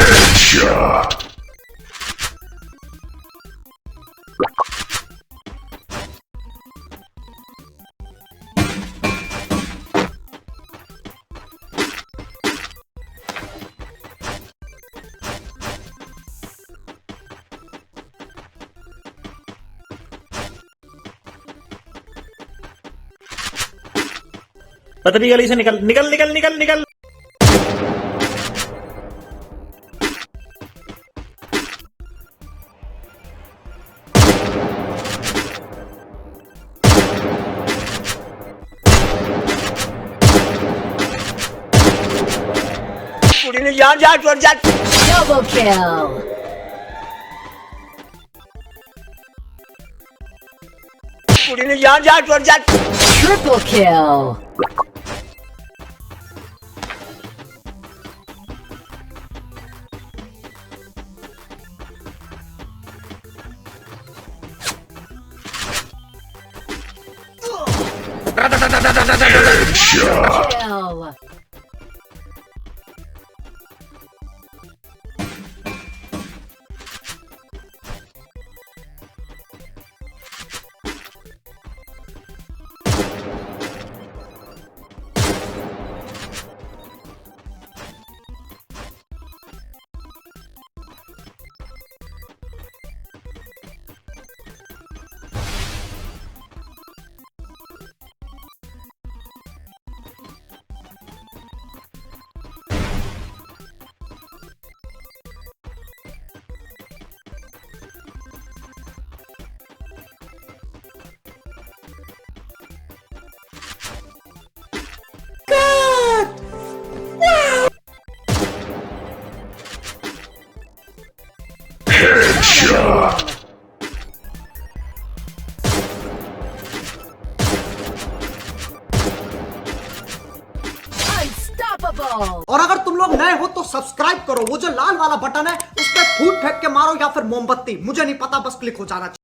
Headshot. पतली गली से निकल निकल निकल निकल निकल। कुड़ी ने जान जा छोड़ जा। Double kill. कुड़ी ने जान जा छोड़ जा। Triple kill. Headshot. Kill. Headshot. Unstoppable. और अगर तुम लोग नए हो तो सब्सक्राइब करो, वो जो लाल वाला बटन है उस पर फूट फेंक के मारो या फिर मोमबत्ती, मुझे नहीं पता, बस क्लिक हो जाना चाहिए।